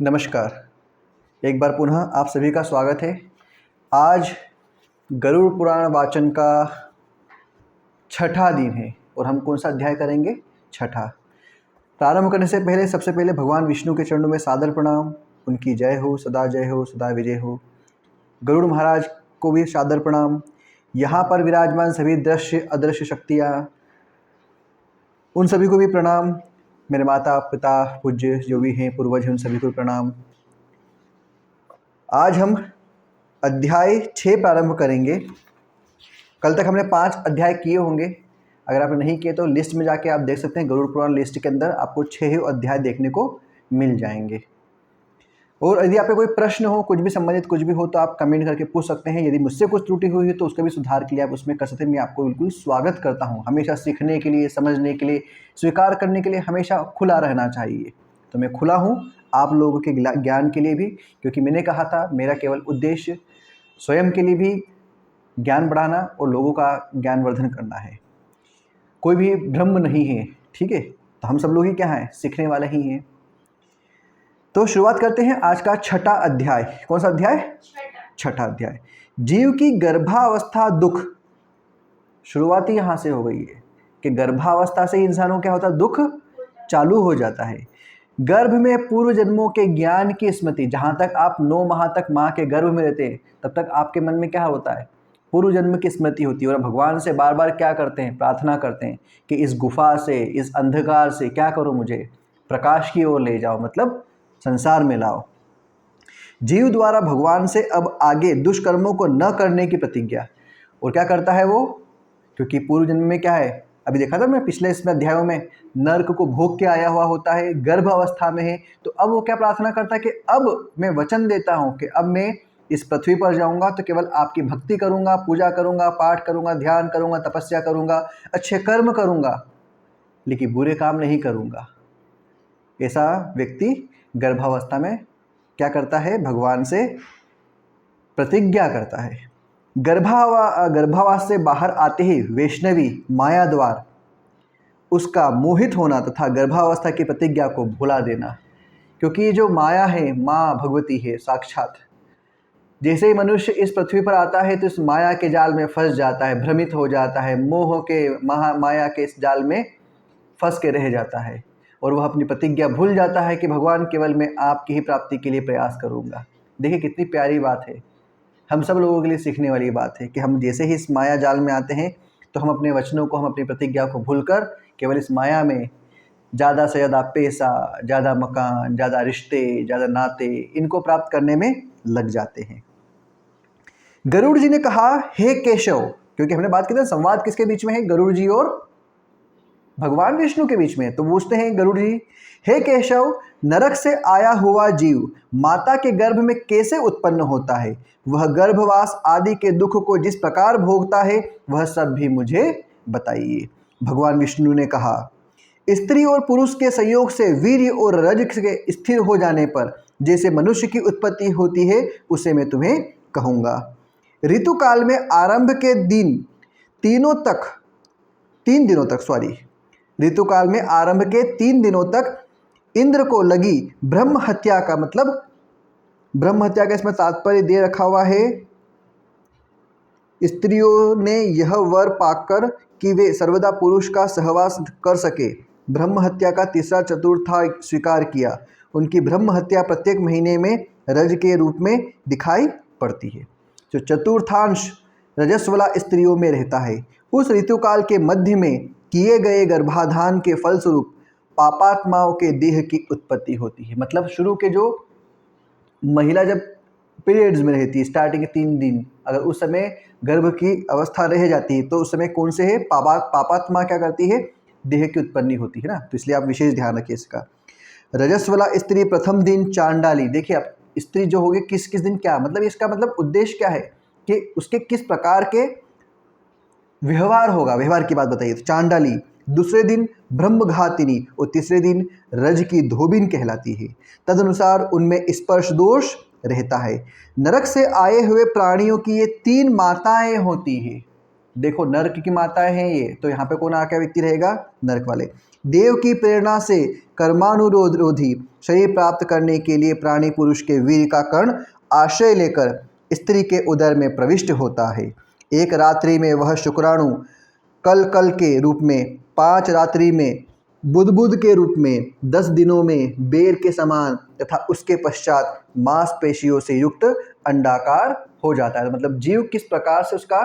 नमस्कार। एक बार पुनः आप सभी का स्वागत है। आज गरुड़ पुराण वाचन का छठा दिन है और हम कौन सा अध्याय करेंगे? छठा। प्रारंभ करने से पहले सबसे पहले भगवान विष्णु के चरणों में सादर प्रणाम। उनकी जय हो, सदा विजय हो। गरुड़ महाराज को भी सादर प्रणाम। यहाँ पर विराजमान सभी दृश्य अदृश्य शक्तियाँ, उन सभी को भी प्रणाम। मेरे माता पिता पूज्य जो भी हैं पूर्वज हैं उन सभी को प्रणाम। आज हम अध्याय 6 प्रारंभ करेंगे। कल तक हमने 5 अध्याय किए होंगे। अगर आपने नहीं किए तो लिस्ट में जाके आप देख सकते हैं। गरुड़ पुराण लिस्ट के अंदर आपको 6 ही अध्याय देखने को मिल जाएंगे। और यदि आपका कोई प्रश्न हो, कुछ भी संबंधित कुछ भी हो तो आप कमेंट करके पूछ सकते हैं। यदि मुझसे कुछ त्रुटि हुई है तो उसका भी सुधार के लिए आप उसमें कर सकते हैं। मैं आपको बिल्कुल स्वागत करता हूँ। हमेशा सीखने के लिए, समझने के लिए, स्वीकार करने के लिए हमेशा खुला रहना चाहिए। तो मैं खुला हूँ आप लोगों के ज्ञान के लिए भी, क्योंकि मैंने कहा था मेरा केवल उद्देश्य स्वयं के लिए भी ज्ञान बढ़ाना और लोगों का ज्ञानवर्धन करना है। कोई भी ब्रह्म नहीं है, ठीक है? तो हम सब लोग ही क्या हैं? सीखने वाले ही हैं। तो शुरुआत करते हैं आज का छठा अध्याय। कौन सा अध्याय? छठा अध्याय। जीव की गर्भावस्था दुख। शुरुआत ही यहाँ से हो गई है कि गर्भावस्था से इंसानों क्या होता है? दुख चालू हो जाता है। गर्भ में पूर्व जन्मों के ज्ञान की स्मृति। जहाँ तक आप 9 माह तक माँ के गर्भ में रहते हैं तब तक आपके मन में क्या होता है? पूर्व जन्म की स्मृति होती है। और भगवान से बार बार क्या करते हैं? प्रार्थना करते हैं कि इस गुफा से, इस अंधकार से क्या करो, मुझे प्रकाश की ओर ले जाओ, मतलब संसार में लाओ। जीव द्वारा भगवान से अब आगे दुष्कर्मों को न करने की प्रतिज्ञा। और क्या करता है वो? क्योंकि पूर्व जन्म में क्या है, अभी देखा था मैं पिछले इसमें अध्यायों में, नर्क को भोग के आया हुआ होता है, गर्भ अवस्था में है। तो अब वो क्या प्रार्थना करता है कि अब मैं वचन देता हूँ कि अब मैं इस पृथ्वी पर जाऊंगा तो केवल आपकी भक्ति करूंगा, पूजा करूंगा, पाठ करूंगा, ध्यान करूंगा, तपस्या करूंगा, अच्छे कर्म करूंगा, लेकिन बुरे काम नहीं करूंगा। ऐसा व्यक्ति गर्भावस्था में क्या करता है? भगवान से प्रतिज्ञा करता है। गर्भावास से बाहर आते ही वैष्णवी माया द्वार उसका मोहित होना तथा गर्भावस्था की प्रतिज्ञा को भुला देना। क्योंकि ये जो माया है, माँ भगवती है साक्षात। जैसे ही मनुष्य इस पृथ्वी पर आता है तो इस माया के जाल में फंस जाता है, भ्रमित हो जाता है, मोह के माया के इस जाल में फंस के रह जाता है और वह अपनी प्रतिज्ञा भूल जाता है कि भगवान केवल मैं आपकी ही प्राप्ति के लिए प्रयास करूँगा। देखिए कितनी प्यारी बात है। हम सब लोगों के लिए सीखने वाली बात है कि हम जैसे ही इस माया जाल में आते हैं तो हम अपने वचनों को, हम अपनी प्रतिज्ञा को भूलकर केवल इस माया में ज़्यादा से ज़्यादा पैसा, ज़्यादा मकान, ज़्यादा रिश्ते, ज़्यादा नाते, इनको प्राप्त करने में लग जाते हैं। गरुड़ जी ने कहा, हे केशव, क्योंकि हमने बात की थी संवाद किसके बीच में है? गरुड़ जी और भगवान विष्णु के बीच में। तो पूछते हैं गरुड़ जी, हे केशव, नरक से आया हुआ जीव माता के गर्भ में कैसे उत्पन्न होता है? वह गर्भवास आदि के दुख को जिस प्रकार भोगता है वह सब भी मुझे बताइए। भगवान विष्णु ने कहा, स्त्री और पुरुष के संयोग से वीर्य और रज के स्थिर हो जाने पर जैसे मनुष्य की उत्पत्ति होती है उसे मैं तुम्हें कहूँगा। ऋतुकाल में आरंभ के दिन 3 दिनों तक ऋतुकाल में आरंभ के 3 दिनों तक इंद्र को लगी ब्रह्म हत्या का, मतलब ब्रह्म हत्या का इसमें तात्पर्य दे रखा हुआ है, स्त्रियों ने यह वर पाकर कि वे सर्वदा पुरुष का सहवास कर सके, ब्रह्म हत्या का तीसरा चतुर्थांश स्वीकार किया। उनकी ब्रह्म हत्या प्रत्येक महीने में रज के रूप में दिखाई पड़ती है। जो चतुर्थांश रजस वाला स्त्रियों में रहता है, उस ऋतुकाल के मध्य में किए गए गर्भाधान के फलस्वरूप पापात्माओं के देह की उत्पत्ति होती है। मतलब शुरू के जो महिला जब पीरियड्स में रहती है, स्टार्टिंग के 3 दिन, अगर उस समय गर्भ की अवस्था रह जाती है तो उस समय कौन से है? पापात्मा क्या करती है? देह की उत्पत्ति होती है ना। तो इसलिए आप विशेष ध्यान रखिए इसका। रजस वाला स्त्री प्रथम दिन चांडाली। देखिए आप, स्त्री जो होगी किस किस दिन क्या, मतलब इसका मतलब उद्देश्य क्या है कि उसके किस प्रकार के व्यवहार होगा, व्यवहार की बात बताइए। तो चांडाली, दूसरे दिन ब्रह्मघातिनी और तीसरे दिन रज की धोबिन कहलाती है। तदनुसार उनमें स्पर्श दोष रहता है। नरक से आए हुए प्राणियों की ये 3 माताएं होती हैं। देखो नरक की माताएं हैं ये, तो यहाँ पे कौन आकर व्यक्ति रहेगा? नरक वाले। देव की प्रेरणा से कर्मानुरोधी शरीर प्राप्त करने के लिए प्राणी पुरुष के वीर का कण आश्रय लेकर स्त्री के उदर में प्रविष्ट होता है। एक रात्रि में वह शुक्राणु कल कल के रूप में, 5 रात्रि में बुध के रूप में, 10 दिनों में बेर के समान तथा उसके पश्चात मांसपेशियों से युक्त अंडाकार हो जाता है। मतलब जीव किस प्रकार से उसका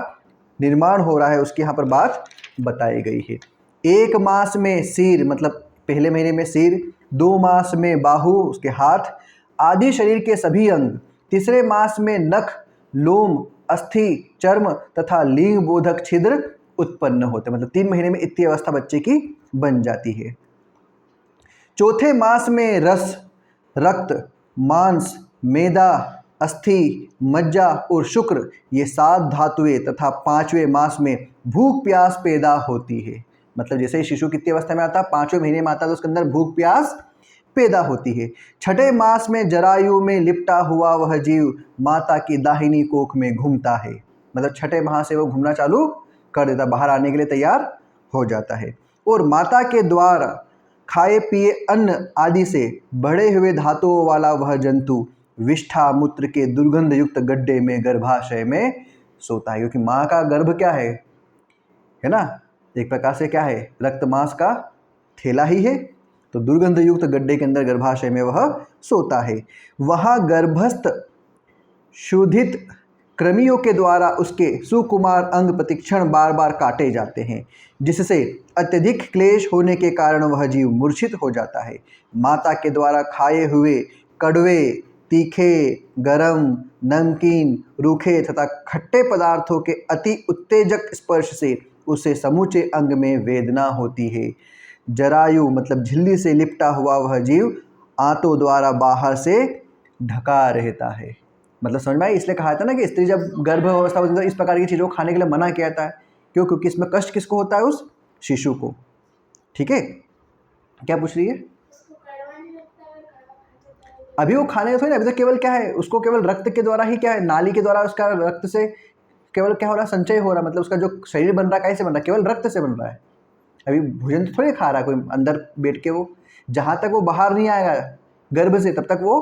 निर्माण हो रहा है उसकी यहाँ पर बात बताई गई है। 1 मास में सिर, मतलब पहले महीने में सिर, 2 मास में बाहु उसके हाथ आदि शरीर के सभी अंग, 3रे मास में नख, लोम, अस्थि, चर्म तथा लिंग बोधक छिद्र उत्पन्न होते। मतलब 3 महीने में इतनी अवस्था बच्चे की बन जाती है। 4थे मास में रस, रक्त, मांस, मेदा, अस्थि, मज्जा और शुक्र ये 7 धातुएं तथा 5वें मास में भूख प्यास पैदा होती है। मतलब जैसे ही शिशु कितनी अवस्था में आता है, 5वें महीने में आता है तो उसके अंदर भूख प्यास पैदा होती है। 6ठे मास में जरायु में लिपटा हुआ वह जीव माता की दाहिनी कोख में घूमता है। मतलब 6ठे माह से वो घूमना चालू कर देता, बाहर आने के लिए तैयार हो जाता है। और माता के द्वारा खाए पिए अन्न आदि से बढ़े हुए धातुओं वाला वह जंतु विष्ठा मूत्र के दुर्गंध युक्त गड्ढे में गर्भाशय में सोता है। क्योंकि माँ का गर्भ क्या है ना, एक प्रकार से क्या है, रक्त मांस का थैला ही है। तो दुर्गंध युक्त गड्ढे के अंदर गर्भाशय में वह सोता है। वहाँ गर्भस्थ शोधित कृमियों के द्वारा उसके सुकुमार अंग प्रतिक्षण बार बार काटे जाते हैं, जिससे अत्यधिक क्लेश होने के कारण वह जीव मूर्छित हो जाता है। माता के द्वारा खाए हुए कड़वे, तीखे, गरम, नमकीन, रूखे तथा खट्टे पदार्थों के अति उत्तेजक स्पर्श से उसे समूचे अंग में वेदना होती है। जरायु मतलब झिल्ली से लिपटा हुआ वह जीव आंतों द्वारा बाहर से ढका रहता है। मतलब समझ में आई? इसलिए कहा था ना कि स्त्री जब गर्भ अवस्था होती है तो इस प्रकार की चीज़ों को खाने के लिए मना किया जाता है। क्यों? क्योंकि इसमें कष्ट किसको होता है? उस शिशु को। ठीक है, क्या पूछ रही है? अभी वो खाने का थोड़ी ना, अभी तो केवल क्या है, उसको केवल रक्त के द्वारा ही क्या है, नाली के द्वारा उसका रक्त से केवल क्या हो रहा है, संचय हो रहा है। मतलब उसका जो शरीर बन रहा है कैसे बन रहा है? केवल रक्त से बन रहा है। अभी भोजन तो थोड़ी खा रहा है कोई अंदर बैठ के। वो जहाँ तक वो बाहर नहीं आएगा गर्भ से तब तक वो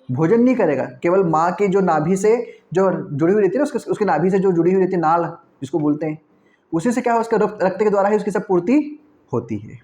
भोजन नहीं करेगा। केवल माँ की जो नाभि से जो जुड़ी हुई रहती है ना, उसके नाभि से जो जुड़ी हुई रहती है नाल जिसको बोलते हैं, उसी से क्या हो, उसके रक्त के द्वारा ही उसकी सब पूर्ति होती है।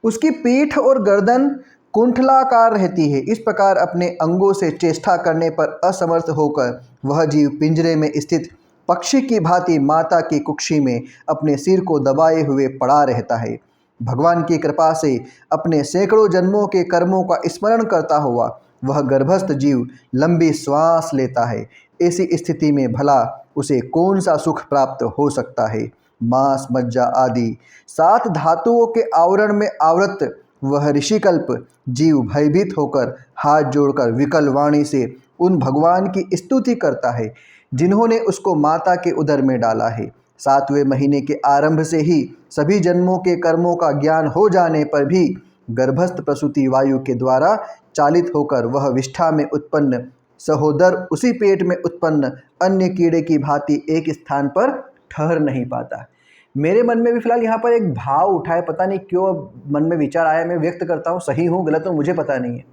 उसकी पीठ और गर्दन कुंठलाकार रहती है। इस प्रकार अपने अंगों से चेष्टा करने पर असमर्थ होकर वह जीव पिंजरे में स्थित पक्षी की भांति माता की कुक्षी में अपने सिर को दबाए हुए पड़ा रहता है। भगवान की कृपा से अपने सैकड़ों जन्मों के कर्मों का स्मरण करता हुआ वह गर्भस्थ जीव लंबी श्वास लेता है। ऐसी स्थिति में भला उसे कौन सा सुख प्राप्त हो सकता है? मांस, मज्जा आदि 7 धातुओं के आवरण में आवृत वह ऋषिकल्प जीव भयभीत होकर हाथ जोड़कर विकल वाणी से उन भगवान की स्तुति करता है जिन्होंने उसको माता के उदर में डाला है। 7वें महीने के आरंभ से ही सभी जन्मों के कर्मों का ज्ञान हो जाने पर भी गर्भस्थ प्रसूति वायु के द्वारा चालित होकर वह विष्ठा में उत्पन्न सहोदर उसी पेट में उत्पन्न अन्य कीड़े की भांति एक स्थान पर ठहर नहीं पाता। मेरे मन में भी फिलहाल यहाँ पर एक भाव उठा है, पता नहीं क्यों मन में विचार आया, मैं व्यक्त करता हूँ। सही हूँ गलत हूँ मुझे पता नहीं है।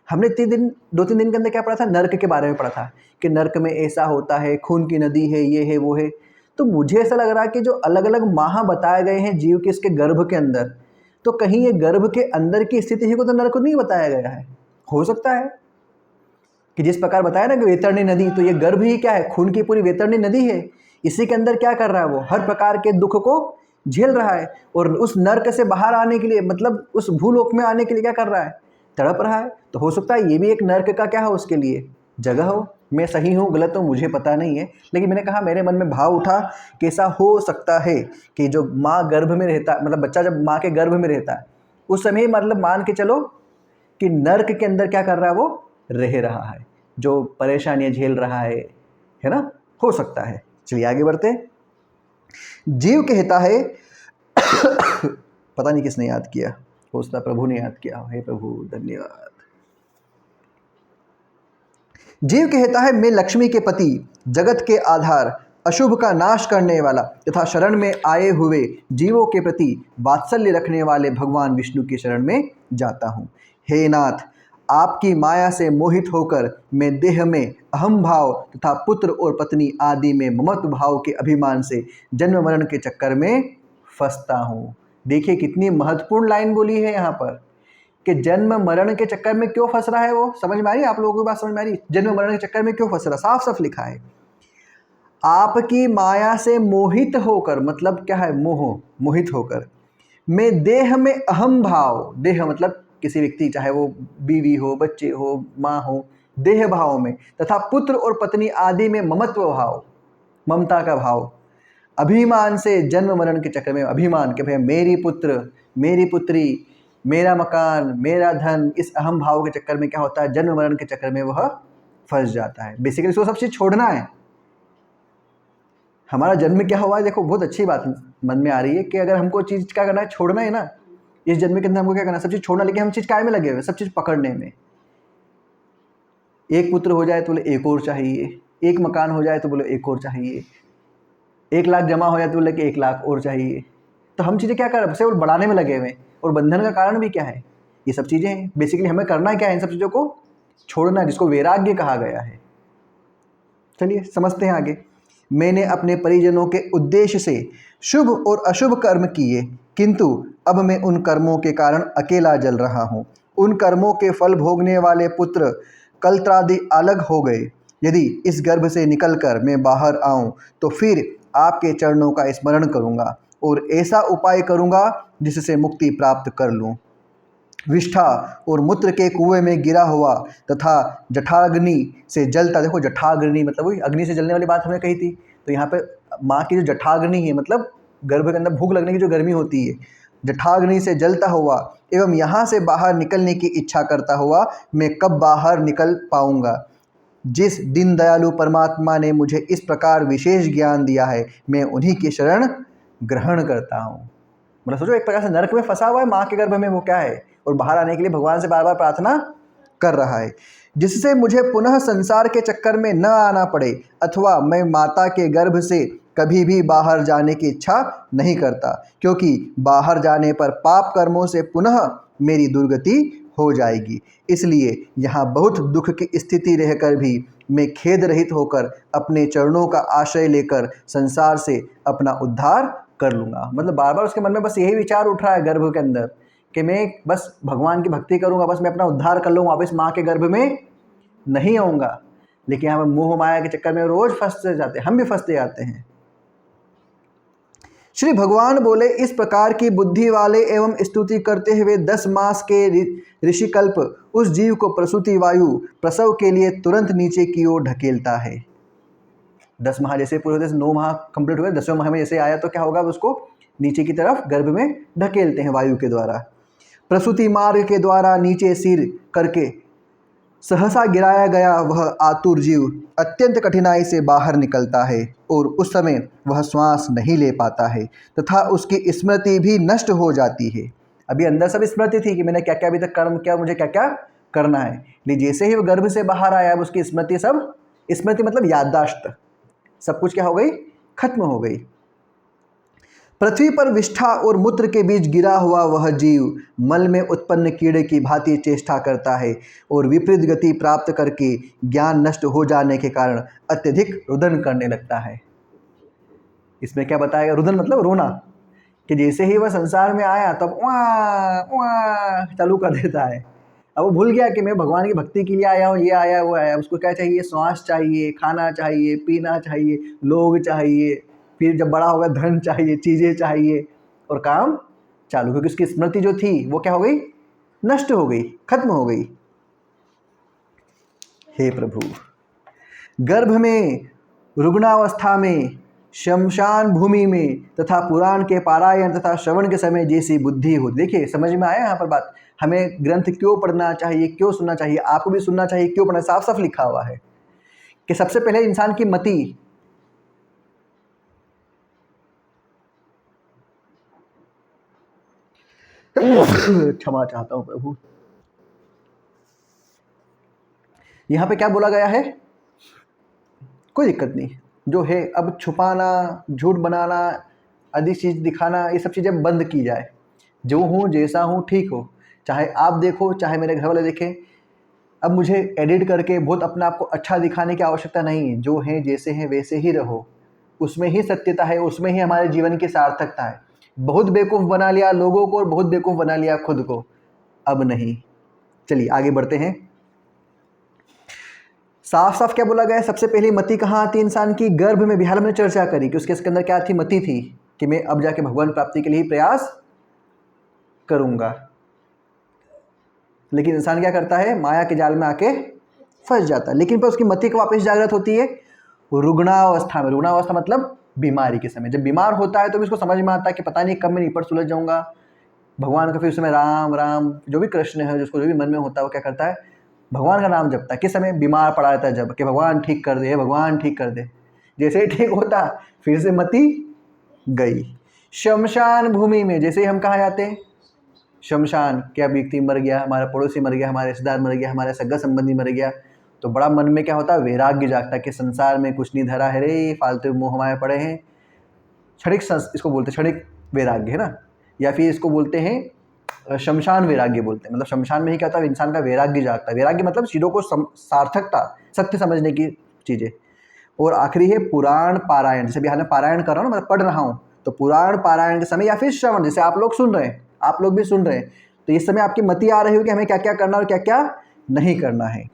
हमने 2-3 दिन के अंदर क्या पढ़ा था? नर्क के बारे में पढ़ा था कि नर्क में ऐसा होता है, खून की नदी है, ये है वो है। तो मुझे ऐसा लग रहा है कि जो अलग अलग माह बताए गए हैं जीव के इसके गर्भ के अंदर, तो कहीं ये गर्भ के अंदर की स्थिति को तो नर्क नहीं बताया गया है। हो सकता है कि जिस प्रकार बताया ना कि वैतरणी नदी, तो ये गर्भ ही क्या है? खून की पूरी वैतरणी नदी है। इसी के अंदर क्या कर रहा है? वो हर प्रकार के दुख को झेल रहा है और उस नर्क से बाहर आने के लिए, मतलब उस भूलोक में आने के लिए क्या कर रहा है? तड़प रहा है। तो हो सकता है ये भी एक नर्क का क्या हो, उसके लिए जगह हो। मैं सही हूँ गलत हूँ मुझे पता नहीं है, लेकिन मैंने कहा मेरे मन में भाव उठा कि ऐसा हो सकता है कि जो माँ गर्भ में रहता है, मतलब बच्चा जब माँ के गर्भ में रहता है उस समय मतलब मान के चलो कि नर्क के अंदर क्या कर रहा है? वो रह रहा है, जो परेशानियां झेल रहा है ना? हो सकता है। चलिए आगे बढ़ते। जीव कहता है पता नहीं किसने याद किया, हो सकता प्रभु ने याद किया। हे प्रभु धन्यवाद। जीव कहता है मैं लक्ष्मी के पति, जगत के आधार, अशुभ का नाश करने वाला तथा शरण में आए हुए जीवों के प्रति वात्सल्य रखने वाले भगवान विष्णु की शरण में जाता हूँ। हे नाथ, आपकी माया से मोहित होकर मैं देह में अहम भाव तथा पुत्र और पत्नी आदि में ममत्व भाव के अभिमान से जन्म मरण के चक्कर में फंसता हूँ। देखिए कितनी महत्वपूर्ण लाइन बोली है यहाँ पर कि जन्म मरण के चक्कर में क्यों फंस रहा है। वो समझ में आ रही है आप लोगों की बात? समझ में आ रही? जन्म मरण के चक्कर में क्यों फंस रहा, साफ साफ लिखा है। आपकी माया से मोहित होकर, मतलब क्या है? मोह, मोहित होकर मैं देह में अहम भाव, देह मतलब किसी व्यक्ति, चाहे वो बीवी हो, बच्चे हो, माँ हो, देह भाव में तथा पुत्र और पत्नी आदि में ममत्व भाव, ममता का भाव, अभिमान से जन्म मरण के चक्कर में, अभिमान के भाई मेरी पुत्र, मेरी पुत्री, मेरा मकान, मेरा धन, इस अहम भाव के चक्कर में क्या होता है? जन्म मरण के चक्कर में वह फंस जाता है। बेसिकली इसको सब चीज़ छोड़ना है। हमारा जन्म क्या हुआ है? देखो बहुत अच्छी बात मन में आ रही है कि अगर हमको चीज़ क्या करना है, छोड़ना है ना। इस जन्म के अंदर हमको क्या करना है? सब चीज़ छोड़ना। लेकिन हम चीज़ काय में लगे हुए, सब चीज़ पकड़ने में। एक पुत्र हो जाए तो बोले एक और चाहिए, एक मकान हो जाए तो बोले एक और चाहिए, 1 लाख जमा हो जाए तो बोले कि 1 लाख और चाहिए। तो हम चीज़ें क्या कर रहे हैं? वो बढ़ाने में लगे हुए हैं। और बंधन का कारण भी क्या है? ये सब चीज़ें हैं। बेसिकली हमें करना क्या है? इन सब चीज़ों को छोड़ना, जिसको वैराग्य कहा गया है। चलिए समझते हैं आगे। मैंने अपने परिजनों के उद्देश्य से शुभ और अशुभ कर्म किए, किंतु अब मैं उन कर्मों के कारण अकेला जल रहा हूँ। उन कर्मों के फल भोगने वाले पुत्र कलत्रादि अलग हो गए। यदि इस गर्भ से निकलकर मैं बाहर आऊँ तो फिर आपके चरणों का स्मरण करूँगा और ऐसा उपाय करूँगा जिससे मुक्ति प्राप्त कर लूँ। विष्ठा और मूत्र के कुएं में गिरा हुआ तथा जठाग्नि से जलता, देखो जठाग्नि मतलब वही अग्नि से जलने वाली बात हमने कही थी। तो यहाँ पे माँ की जो जठाग्नि है, मतलब गर्भ के अंदर भूख लगने की जो गर्मी होती है, जठाग्नि से जलता हुआ एवं यहाँ से बाहर निकलने की इच्छा करता हुआ मैं कब बाहर निकल पाऊँगा। जिस दीन दयालु परमात्मा ने मुझे इस प्रकार विशेष ज्ञान दिया है, मैं उन्हीं की शरण ग्रहण करता हूँ। मतलब सोचो, एक प्रकार से नरक में फंसा हुआ है माँ के गर्भ में, वो क्या है, और बाहर आने के लिए भगवान से बार बार प्रार्थना कर रहा है, जिससे मुझे पुनः संसार के चक्कर में न आना पड़े, अथवा मैं माता के गर्भ से कभी भी बाहर जाने की इच्छा नहीं करता, क्योंकि बाहर जाने पर पाप कर्मों से पुनः मेरी दुर्गति हो जाएगी। इसलिए यहाँ बहुत दुख की स्थिति रहकर भी मैं खेद रहित होकर अपने चरणों का आश्रय लेकर संसार से अपना उद्धार कर लूँगा। मतलब बार बार उसके मन में बस यही विचार उठ रहा है गर्भ के अंदर कि मैं बस भगवान की भक्ति करूँगा, बस मैं अपना उद्धार कर लूँगा, वापस माँ के गर्भ में नहीं आऊँगा। लेकिन यहाँ पर मोह माया के चक्कर में रोज़ फंसते जाते हैं, हम भी फंसते जाते हैं। श्री भगवान बोले, इस प्रकार की बुद्धि वाले एवं स्तुति करते हुए 10 मास के ऋषिकल्प उस जीव को प्रसूति वायु प्रसव के लिए तुरंत नीचे की ओर ढकेलता है। 10 माह जैसे पूरे होते, 9 माह कंप्लीट हुए, 10वें माह में जैसे आया तो क्या होगा, उसको नीचे की तरफ गर्भ में ढकेलते हैं वायु के द्वारा। प्रसूति मार्ग के द्वारा नीचे सिर करके सहसा गिराया गया वह आतुर जीव अत्यंत कठिनाई से बाहर निकलता है और उस समय वह श्वास नहीं ले पाता है तथा उसकी स्मृति भी नष्ट हो जाती है। अभी अंदर सब स्मृति थी कि मैंने क्या क्या अभी तक कर्म किया, मुझे क्या क्या करना है, लेकिन जैसे ही वो गर्भ से बाहर आया अब उसकी स्मृति, सब स्मृति मतलब याददाश्त, सब कुछ क्या हो गई, खत्म हो गई। पृथ्वी पर विष्ठा और मूत्र के बीच गिरा हुआ वह जीव मल में उत्पन्न कीड़े की भांति चेष्टा करता है और विपरीत गति प्राप्त करके ज्ञान नष्ट हो जाने के कारण अत्यधिक रुदन करने लगता है। इसमें क्या बताया, रुदन मतलब रोना, कि जैसे ही वह संसार में आया तब वाह वाह चालू कर देता है। अब वो भूल गया कि मैं भगवान की भक्ति के लिए आया हूँ, ये आया वो आया। उसको क्या चाहिए, श्वास चाहिए, खाना चाहिए, पीना चाहिए, लोग चाहिए, फिर जब बड़ा होगा धन चाहिए, चीज़ें चाहिए, और काम चालू, क्योंकि उसकी स्मृति जो थी वो क्या हो गई, नष्ट हो गई, खत्म हो गई। हे प्रभु, गर्भ में, रुग्णावस्था में, शमशान भूमि में तथा पुराण के पारायण तथा श्रवण के समय जैसी बुद्धि हो। देखिए समझ में आया यहाँ पर बात, हमें ग्रंथ क्यों पढ़ना चाहिए, क्यों सुनना चाहिए, आपको भी सुनना चाहिए, क्यों पढ़ना, साफ साफ लिखा हुआ है कि सबसे पहले इंसान की मति, क्षमा चाहता हूं प्रभु, यहां पे क्या बोला गया है, कोई दिक्कत नहीं, जो है अब छुपाना, झूठ बनाना, अधिक चीज़ दिखाना, ये सब चीज़ें बंद की जाए। जो हूँ जैसा हूँ ठीक हो, चाहे आप देखो चाहे मेरे घर वाले देखें। अब मुझे एडिट करके बहुत अपने आप को अच्छा दिखाने की आवश्यकता नहीं है। जो हैं जैसे हैं वैसे ही रहो, उसमें ही सत्यता है, उसमें ही हमारे जीवन की सार्थकता है। बहुत बेवकूफ़ बना लिया लोगों को और बहुत बेवकूफ़ बना लिया खुद को, अब नहीं। चलिए आगे बढ़ते हैं। साफ साफ क्या बोला गया है? सबसे पहली मति कहाँ आती है इंसान की? गर्भ में। बिहार में चर्चा करी कि उसके अंदर क्या थी? मति थी कि मैं अब जाके भगवान प्राप्ति के लिए ही प्रयास करूँगा। लेकिन इंसान क्या करता है? माया के जाल में आके फंस जाता है। लेकिन पर उसकी मति को वापस जागृत होती है रुग्णावस्था में। रुग्णावस्था मतलब बीमारी के समय। जब बीमार होता है तो भी उसको समझ में आता है कि पता नहीं कब मैं निपट सुलझ जाऊंगा भगवान का। फिर उस समय राम राम जो भी कृष्ण है, जिसको जो भी मन में होता है वो क्या करता है? भगवान का नाम जपता है। किस समय? बीमार पड़ा रहता है जब, कि भगवान ठीक कर दे, भगवान ठीक कर दे। जैसे ही ठीक होता फिर से मति गई। शमशान भूमि में जैसे ही हम कहाँ जाते हैं? शमशान। क्या व्यक्ति मर गया, हमारा पड़ोसी मर गया, हमारे रिश्तेदार मर गया, हमारा सगा संबंधी मर गया, तो बड़ा मन में क्या होता है? वैराग्य जागता है कि संसार में कुछ नहीं धरा है रे, फालतू मोह माया पड़े हैं। क्षणिक इसको बोलते हैं क्षणिक वैराग्य, है ना। या फिर इसको बोलते हैं शमशान वैराग्य बोलते हैं। मतलब शमशान में ही क्या होता है? इंसान का वैराग्य जागता है। वैराग्य मतलब चीज़ों को सार्थकता, सत्य समझने की चीज़ें। और आखिरी है पुराण पारायण। जैसे बिहार में पारायण कर रहा हूँ ना, मतलब पढ़ रहा हूँ, तो पुराण पारायण के समय या फिर श्रवण, जैसे आप लोग सुन रहे हैं, आप लोग भी सुन रहे हैं, तो इस समय आपकी मति आ रही हो कि हमें क्या क्या करना और क्या क्या नहीं करना है।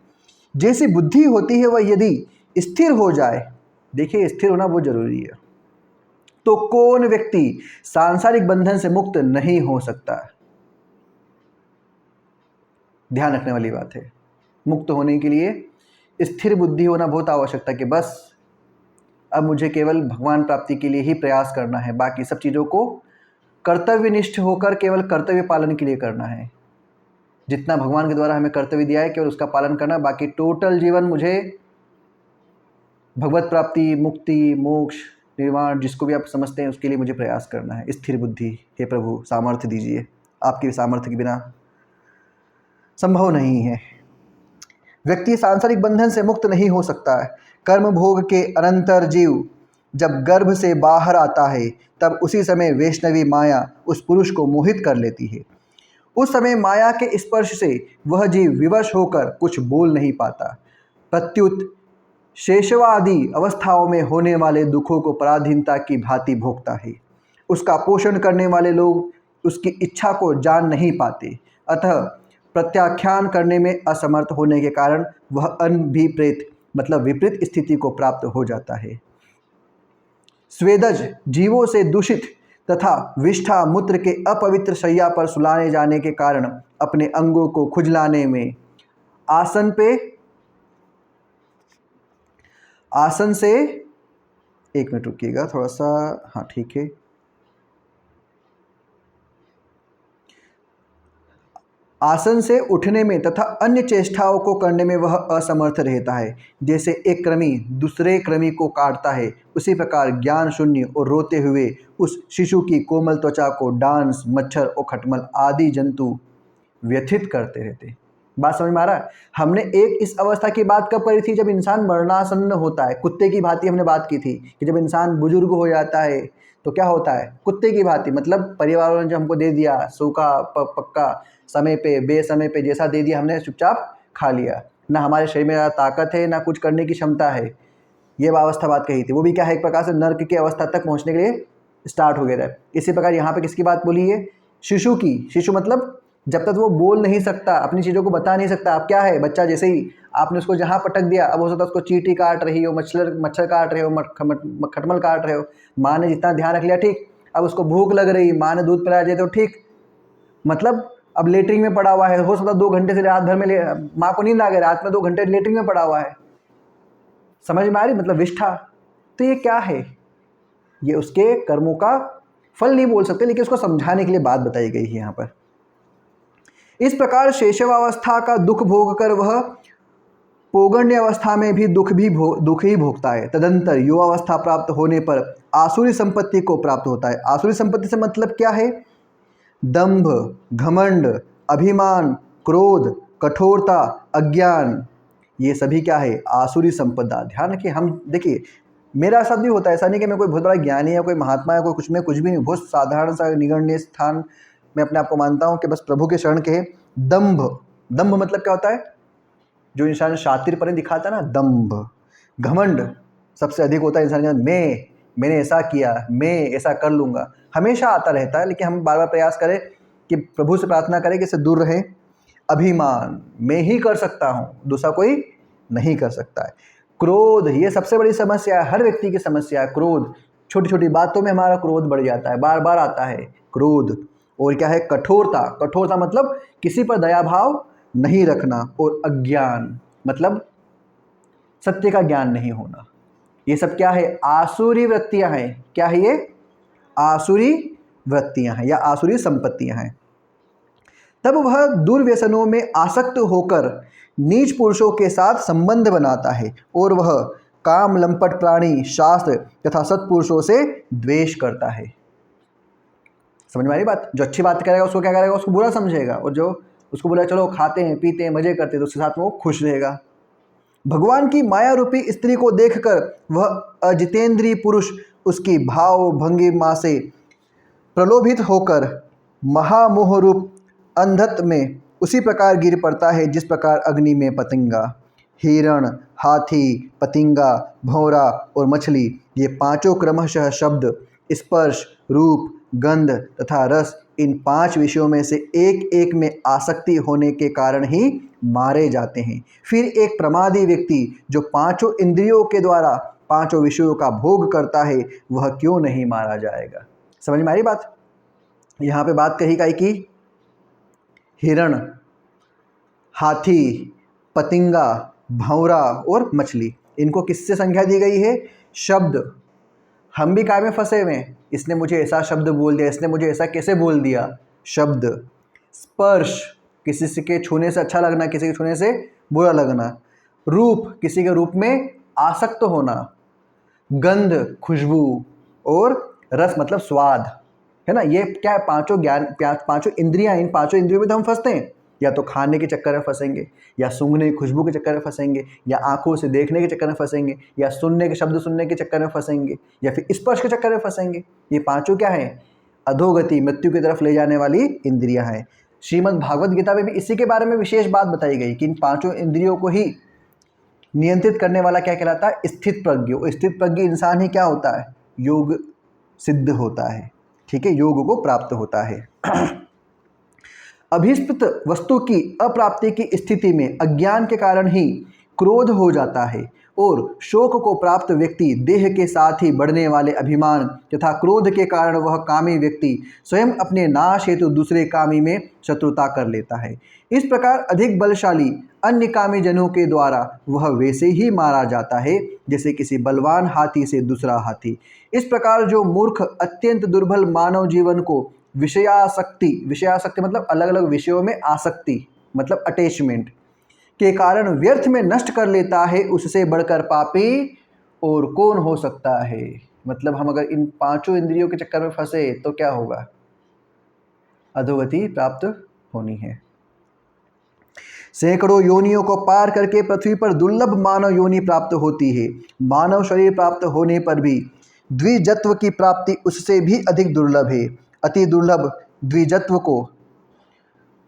जैसी बुद्धि होती है वह यदि स्थिर हो जाए, देखिए स्थिर होना बहुत जरूरी है, तो कौन व्यक्ति सांसारिक बंधन से मुक्त नहीं हो सकता। ध्यान रखने वाली बात है। मुक्त होने के लिए स्थिर बुद्धि होना बहुत आवश्यकता है कि बस अब मुझे केवल भगवान प्राप्ति के लिए ही प्रयास करना है, बाकी सब चीज़ों को कर्तव्यनिष्ठ होकर केवल कर्तव्य पालन के लिए करना है। जितना भगवान के द्वारा हमें कर्तव्य दिया है केवल उसका पालन करना, बाकी टोटल जीवन मुझे भगवत प्राप्ति, मुक्ति, मोक्ष, निर्वाण, जिसको भी आप समझते हैं उसके लिए मुझे प्रयास करना है। स्थिर बुद्धि। हे प्रभु सामर्थ्य दीजिए, आपके सामर्थ्य के बिना संभव नहीं है। व्यक्ति सांसारिक बंधन से मुक्त नहीं हो सकता है। कर्म भोग के अनंतर जीव जब गर्भ से बाहर आता है तब उसी समय वैष्णवी माया उस पुरुष को मोहित कर लेती है। उस समय माया के स्पर्श से वह जीव विवश होकर कुछ बोल नहीं पाता, प्रत्युत शेषवादि अवस्थाओं में होने वाले दुखों को पराधीनता की भांति भोगता है। उसका पोषण करने वाले लोग उसकी इच्छा को जान नहीं पाते, अतः प्रत्याख्यान करने में असमर्थ होने के कारण वह अनभिप्रेत मतलब विपरीत स्थिति को प्राप्त हो जाता है। स्वेदज जीवों से दूषित तथा विष्ठा मूत्र के अपवित्र शैया पर सुलाने जाने के कारण अपने अंगों को खुजलाने में आसन से एक मिनट रुकिएगा थोड़ा सा, हाँ ठीक है। आसन से उठने में तथा अन्य चेष्टाओं को करने में वह असमर्थ रहता है। जैसे एक कृमि दूसरे कृमि को काटता है, उसी प्रकार ज्ञान शून्य और रोते हुए उस शिशु की कोमल त्वचा को डांस, मच्छर और खटमल आदि जंतु व्यथित करते रहते। बात समझ में आ रहा है? हमने एक इस अवस्था की बात कब करी थी? जब इंसान मरणासन्न होता है, कुत्ते की भांति हमने बात की थी कि जब इंसान बुजुर्ग हो जाता है तो क्या होता है? कुत्ते की भांति, मतलब परिवार वालों ने जो हमको दे दिया सूखा पक्का समय पे बेसमय पे जैसा दे दिया हमने चुपचाप खा लिया, ना हमारे शरीर में ज़्यादा ताकत है ना कुछ करने की क्षमता है। ये अवस्था बात कही थी। वो भी क्या है? एक प्रकार से नर्क की अवस्था तक पहुंचने के लिए स्टार्ट हो गया है। इसी प्रकार यहाँ पे किसकी बात बोली है? शिशु की। शिशु मतलब जब तक वो बोल नहीं सकता, अपनी चीज़ों को बता नहीं सकता। अब क्या है? बच्चा जैसे ही आपने उसको जहाँ पटक दिया, अब हो सकता है उसको चींटी काट रही हो, मच्छर काट रहे हो, खटमल काट रहे हो, माँ ने जितना ध्यान रख लिया ठीक। अब उसको भूख लग रही, माँ ने दूध पिला दिया तो ठीक, मतलब अब लेटरिन में पड़ा हुआ है, हो सकता है 2 घंटे से रात भर में माँ को नींद आ गई, रात में 2 घंटे लेटरिन में पड़ा हुआ है। समझ में आ रही? मतलब विष्ठा। तो ये क्या है? ये उसके कर्मों का फल नहीं बोल सकते, लेकिन उसको समझाने के लिए बात बताई गई है यहाँ पर। इस प्रकार शेषवावस्था का दुख भोग कर वह पौगण्य अवस्था में भी दुख ही भोगता है। तदंतर युवावस्था प्राप्त होने पर आसुरी संपत्ति को प्राप्त होता है। आसुरी संपत्ति से मतलब क्या है? दंभ, घमंड, अभिमान, क्रोध, कठोरता, अज्ञान, ये सभी क्या है? आसुरी संपदा। ध्यान रखिए, हम देखिए मेरा साथ भी होता है, ऐसा नहीं कि मैं कोई बहुत बड़ा ज्ञानी है, कोई महात्मा है, कोई कुछ, मैं कुछ भी नहीं, बहुत साधारण सा निगण्य स्थान मैं अपने आप को मानता हूँ कि बस प्रभु के शरण के। दंभ, दंभ मतलब क्या होता है? जो इंसान शातिरपन दिखाता है ना, दंभ। घमंड सबसे अधिक होता है इंसान के अंदर, मैंने ऐसा किया, मैं ऐसा कर लूँगा, हमेशा आता रहता है, लेकिन हम बार बार प्रयास करें कि प्रभु से प्रार्थना करें कि इससे दूर रहें। अभिमान, मैं ही कर सकता हूँ, दूसरा कोई नहीं कर सकता है। क्रोध, ये सबसे बड़ी समस्या है, हर व्यक्ति की समस्या है क्रोध। छोटी छोटी बातों में हमारा क्रोध बढ़ जाता है, बार बार आता है क्रोध। और क्या है? कठोरता, कठोरता मतलब किसी पर दया भाव नहीं रखना। और अज्ञान मतलब सत्य का ज्ञान नहीं होना। ये सब क्या है? आसुरी वृत्तियां हैं। क्या है ये? आसुरी वृत्तियां हैं या आसुरी संपत्तियां हैं। तब वह दुर्व्यसनों में आसक्त होकर नीच पुरुषों के साथ संबंध बनाता है और वह काम लंपट प्राणी, शास्त्र तथा सत्पुरुषों से द्वेष करता है। समझ में आ रही बात? जो अच्छी बात करेगा उसको क्या करेगा? उसको बुरा समझेगा, और जो उसको बोला चलो खाते हैं पीते हैं मजे करते हैं तो उसके साथ में वो खुश रहेगा। भगवान की माया रूपी स्त्री को देखकर वह अजितेंद्रीय पुरुष उसकी भाव भंगिमा से प्रलोभित होकर महामोह रूप अंधत्व में उसी प्रकार गिर पड़ता है जिस प्रकार अग्नि में पतंगा। हिरण, हाथी, पतिंगा, भौरा और मछली, ये पांचों क्रमशः शब्द, स्पर्श, रूप, गंध तथा रस, इन पांच विषयों में से एक एक में आसक्ति होने के कारण ही मारे जाते हैं। फिर एक प्रमादी व्यक्ति जो पांचों इंद्रियों के द्वारा पांचों विषयों का भोग करता है, वह क्यों नहीं मारा जाएगा? समझ में आ रही बात? यहाँ पे बात कही गई कि हिरण, हाथी, पतिंगा, भंवरा और मछली, इनको किससे संज्ञा दी गई है? शब्द। हम भी काय में फंसे हुए हैं? इसने मुझे ऐसा शब्द बोल दिया, इसने मुझे ऐसा कैसे बोल दिया? शब्द। स्पर्श, किसी से के छूने से अच्छा लगना, किसी के छूने से बुरा लगना। रूप, किसी के रूप में आसक्त होना। गंध, खुशबू। और रस मतलब स्वाद, है ना? ये क्या है? पांचों ज्ञान, पांचों इंद्रियां, इन पांचों इंद्रियों में तो हम फंसते हैं। या तो खाने के चक्कर में फंसेंगे, या सूंघने की खुशबू के चक्कर में फंसेंगे, या आंखों से देखने के चक्कर में फंसेंगे, या सुनने के शब्द सुनने के चक्कर में फंसेंगे, या फिर स्पर्श के चक्कर में फंसेंगे। ये पांचों क्या है? अधोगति, मृत्यु की तरफ ले जाने वाली इंद्रियां हैं। श्रीमद् भागवत गीता में भी इसी के बारे में विशेष बात बताई गई कि इन पांचों इंद्रियों को ही नियंत्रित करने वाला क्या कहलाता है? स्थित प्रज्ञ। और स्थित प्रज्ञ इंसान ही क्या होता है? योग सिद्ध होता है। ठीक है, योग को प्राप्त होता है। अभिष्पित वस्तु की अप्राप्ति की स्थिति में अज्ञान के कारण ही क्रोध हो जाता है, और शोक को प्राप्त व्यक्ति देह के साथ ही बढ़ने वाले अभिमान तथा क्रोध के कारण वह कामी व्यक्ति स्वयं अपने नाश हेतु दूसरे कामी में शत्रुता कर लेता है। इस प्रकार अधिक बलशाली अन्य कामी जनों के द्वारा वह वैसे ही मारा जाता है जैसे किसी बलवान हाथी से दूसरा हाथी। इस प्रकार जो मूर्ख अत्यंत दुर्बल मानव जीवन को विषयासक्ति, विषयासक्ति मतलब अलग अलग विषयों में आसक्ति मतलब अटैचमेंट के कारण व्यर्थ में नष्ट कर लेता है, उससे बढ़कर पापी और कौन हो सकता है? मतलब हम अगर इन पांचों इंद्रियों के चक्कर में फंसे तो क्या होगा? अधोगति प्राप्त होनी है। सैकड़ों योनियों को पार करके पृथ्वी पर दुर्लभ मानव योनि प्राप्त होती है। मानव शरीर प्राप्त होने पर भी द्विजत्व की प्राप्ति उससे भी अधिक दुर्लभ है। अति दुर्लभ द्विजत्व को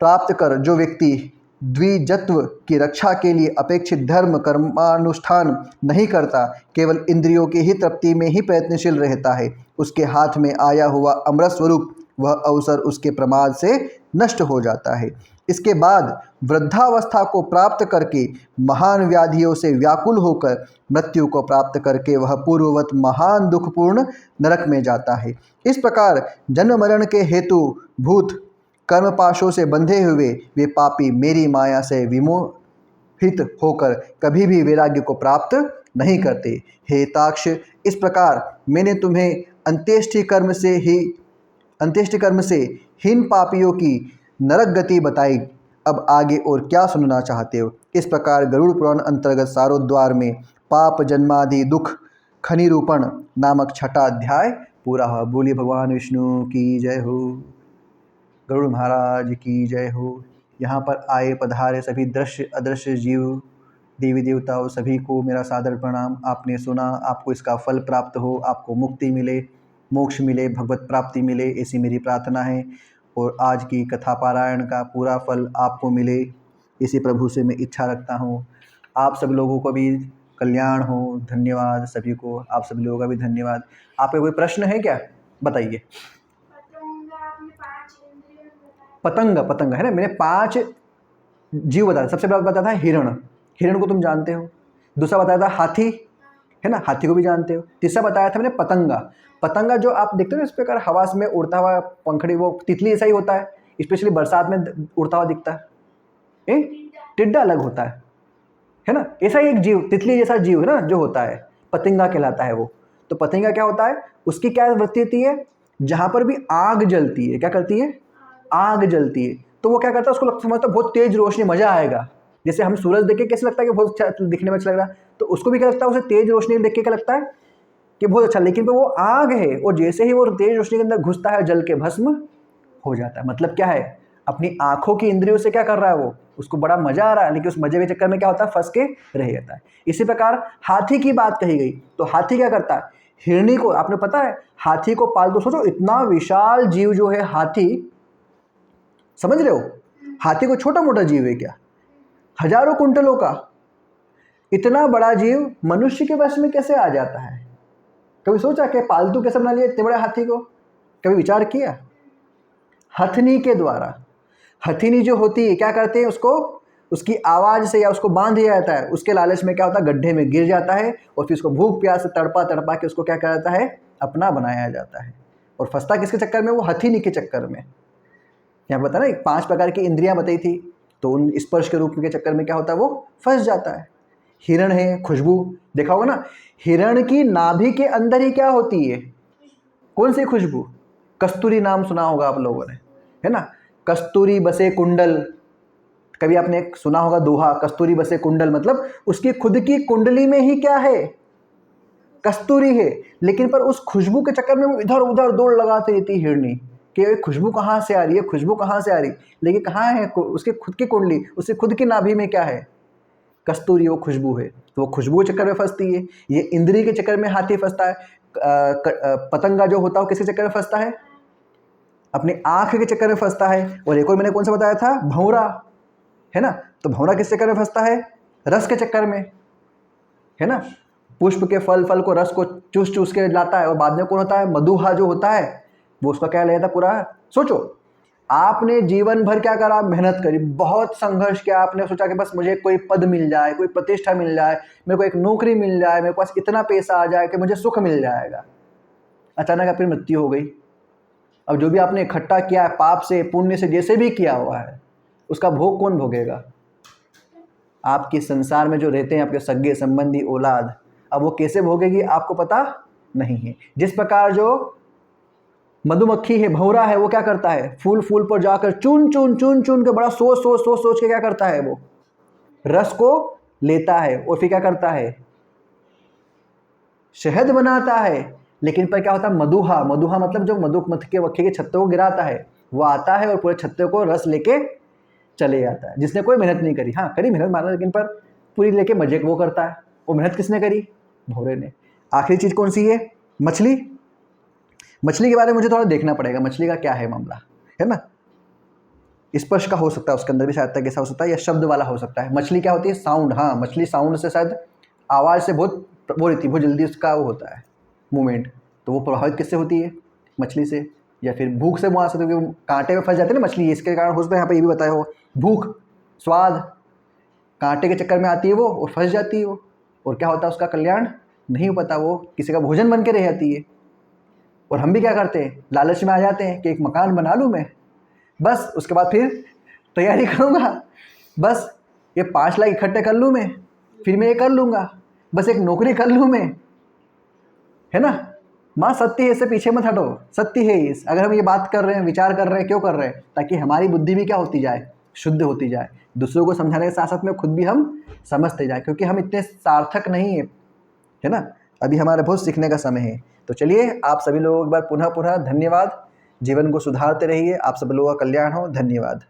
प्राप्त कर जो व्यक्ति द्विजत्व की रक्षा के लिए अपेक्षित धर्म कर्मानुष्ठान नहीं करता, केवल इंद्रियों की ही तृप्ति में ही प्रयत्नशील रहता है, उसके हाथ में आया हुआ अमृत स्वरूप वह अवसर उसके प्रमाद से नष्ट हो जाता है। इसके बाद वृद्धावस्था को प्राप्त करके महान व्याधियों से व्याकुल होकर मृत्यु को प्राप्त करके वह पूर्ववत महान दुखपूर्ण नरक में जाता है। इस प्रकार जन्म मरण के हेतु भूत कर्मपाशों से बंधे हुए वे पापी मेरी माया से विमोहित होकर कभी भी वैराग्य को प्राप्त नहीं करते। हे ताक्ष, इस प्रकार मैंने तुम्हें अंत्येष्टि कर्म से हीन पापियों की नरक गति बताई। अब आगे और क्या सुनना चाहते हो? इस प्रकार गरुड़ पुराण अंतर्गत सारोद्वार में पाप जन्मादि दुख खनिरूपण नामक छठा अध्याय पूरा हुआ। बोलिए भगवान विष्णु की जय हो, गरुड़ महाराज की जय हो। यहाँ पर आए पधारे सभी दृश्य अदृश्य जीव देवी देवताओं सभी को मेरा सादर प्रणाम। आपने सुना, आपको इसका फल प्राप्त हो, आपको मुक्ति मिले, मोक्ष मिले, भगवत प्राप्ति मिले, ऐसी मेरी प्रार्थना है। और आज की कथा पारायण का पूरा फल आपको मिले, इसी प्रभु से मैं इच्छा रखता हूँ। आप सब लोगों को भी कल्याण हो। धन्यवाद सभी को, आप सभी लोगों का भी धन्यवाद। आपका कोई प्रश्न है क्या? बताइए। पतंग, पतंग है ना, मैंने 5 जीव बताया। सबसे पहले बताया था हिरण, हिरण को तुम जानते हो। दूसरा बताया था हाथी, है ना, हाथी को भी जानते हो। तीसरा बताया था मैंने पतंगा, पतंगा जो आप देखते हो ना इस प्रकार हवा में उड़ता हुआ पंखड़ी, वो तितली ऐसा ही होता है, स्पेशली बरसात में उड़ता हुआ दिखता है। टिड्डा अलग होता है ना, ऐसा ही एक जीव तितली जैसा जीव है ना जो होता है, पतंगा कहलाता है वो। तो पतंगा क्या होता है, उसकी क्या वृत्ति होती है, जहां पर भी आग जलती है, क्या करती है, आग जलती है, तो वो क्या करता है, उसको समझता है बहुत तेज रोशनी, मजा आएगा। जैसे हम सूरज देख के कैसे लगता है कि बहुत अच्छा दिखने में अच्छा लग रहा है, तो उसको भी क्या लगता है, उसे तेज रोशनी देख के क्या लगता है कि बहुत अच्छा। लेकिन वो आग है, वो जैसे ही वो तेज रोशनी के अंदर घुसता है जल के भस्म हो जाता है। मतलब क्या है, अपनी आंखों की इंद्रियों से क्या कर रहा है वो, उसको बड़ा मजा आ रहा है, लेकिन उस मजे के चक्कर में क्या होता है, फंस के रह जाता है। इसी प्रकार हाथी की बात कही गई, तो हाथी क्या करता है, हिरनी को, आपने पता है हाथी को पालतू, सोचो इतना विशाल जीव जो है हाथी, समझ रहे हो, हाथी को छोटा मोटा जीव है क्या, हजारों कुंटलों का इतना बड़ा जीव मनुष्य के वश में कैसे आ जाता है? कभी सोचा कि पालतू कैसे बना लिया इतने बड़े हाथी को? कभी विचार किया? हथनी के द्वारा। हथनी जो होती है क्या करते हैं, उसको उसकी आवाज़ से या उसको बांध दिया जाता है, उसके लालच में क्या होता है, गड्ढे में गिर जाता है और फिर उसको भूख प्यास से तड़पा तड़पा के उसको क्या करता है, अपना बनाया जाता है। और फंसता किसके चक्कर में, वो हथनी के चक्कर में। यहाँ बता ना 5 प्रकार की इंद्रियां बताई थी, तो उन स्पर्श के रूप के चक्कर में क्या होता है, वो फंस जाता है। हिरण है, खुशबू देखा होगा ना, हिरण की नाभि के अंदर ही क्या होती है, कौन सी खुशबू, कस्तूरी, नाम सुना होगा आप लोगों ने, है ना, कस्तूरी बसे कुंडल। कभी आपने सुना होगा दोहा, कस्तूरी बसे कुंडल, मतलब उसकी खुद की कुंडली में ही क्या है, कस्तूरी है, लेकिन पर उस खुशबू के चक्कर में वो इधर उधर दौड़ लगाती रहती हिरनी कि खुशबू कहाँ से आ रही है, खुशबू कहाँ से आ रही, लेकिन कहाँ है उसके खुद की कुंडली, उसके खुद की नाभि में क्या है, कस्तूरी, वो खुशबू है। तो वो खुशबू के चक्कर में फंसती है। ये इंद्री के चक्कर में हाथी फंसता है। पतंगा जो होता है वो किसके चक्कर में फंसता है, अपनी आँख के चक्कर में फंसता है। और एक और मैंने कौन सा बताया था, भंवरा, है ना, तो भंवरा किस चक्कर में फंसता है, रस के चक्कर में, है ना, पुष्प के फल को रस को चूस चूस के लाता है। और बाद में कौन होता है, मधुहा जो होता है, वो उसका क्या लेता पूरा। सोचो आपने जीवन भर क्या करा, मेहनत करी, बहुत संघर्ष किया, आपने सोचा कि बस मुझे कोई पद मिल जाए, कोई प्रतिष्ठा मिल जाए, मेरे को एक नौकरी मिल जाए, मेरे पास इतना पैसा आ जाए कि मुझे सुख मिल जाएगा। अचानक आपकी मृत्यु हो गई। अब जो भी आपने इकट्ठा किया है, पाप से पुण्य से जैसे भी किया हुआ है, उसका भोग कौन भोगेगा, आपके संसार में जो रहते हैं आपके सगे संबंधी औलाद। अब वो कैसे भोगेगी आपको पता नहीं है। जिस प्रकार जो मधुमक्खी है, भंवरा है, वो क्या करता है, फूल फूल पर जाकर चुन चुन चुन चुन के बड़ा सोच सोच सोच सोच के क्या करता है, वो रस को लेता है और फिर क्या करता है, शहद बनाता है। लेकिन पर क्या होता है, मधुहा, मधुहा मतलब जो मधुमक्खी के छत्ते को गिराता है, वो आता है और पूरे छत्ते को रस लेके चले जाता है, जिसने कोई मेहनत नहीं करी। हाँ करी मेहनत माना, लेकिन पर पूरी लेके मजे वो करता है। वो मेहनत किसने करी, भौरे ने। आखिरी चीज़ कौन सी है, मछली। मछली के बारे में मुझे थोड़ा देखना पड़ेगा, मछली का क्या है मामला, है ना, स्पर्श का हो सकता है उसके अंदर भी शायद तक ऐसा हो सकता है, या शब्द वाला हो सकता है। मछली क्या होती है, साउंड। हाँ मछली साउंड से शायद आवाज़ से बहुत वो रहती है, बहुत जल्दी उसका वो होता है मूवमेंट। तो वो प्रभावित किससे होती है, मछली से, या फिर भूख से वहाँ से, तो कांटे में फंस जाते हैं ना मछली, इसके कारण हो सकता है। यहाँ पे ये भी बताया हो, भूख, स्वाद, कांटे के चक्कर में आती है वो और फंस जाती है वो, और क्या होता है, उसका कल्याण नहीं हो पाता, वो किसी का भोजन बन के रह जाती है। और हम भी क्या करते हैं, लालच में आ जाते हैं कि एक मकान बना लूँ मैं, बस उसके बाद फिर तैयारी करूँगा, बस ये 5 लाख इकट्ठे कर लूँ मैं, फिर मैं ये कर लूँगा, बस एक नौकरी कर लूँ मैं, है ना। माँ सत्य है, इससे पीछे मत हटो, सत्य है इस। अगर हम ये बात कर रहे हैं, विचार कर रहे हैं, क्यों कर रहे हैं, ताकि हमारी बुद्धि भी क्या होती जाए, शुद्ध होती जाए, दूसरों को समझाने के साथ साथ में खुद भी हम समझते जाए, क्योंकि हम इतने सार्थक नहीं है ना। अभी हमारे बहुत सीखने का समय है। तो चलिए आप सभी लोगों एक बार पुनः धन्यवाद। जीवन को सुधारते रहिए, आप सब लोगों का कल्याण हो। धन्यवाद।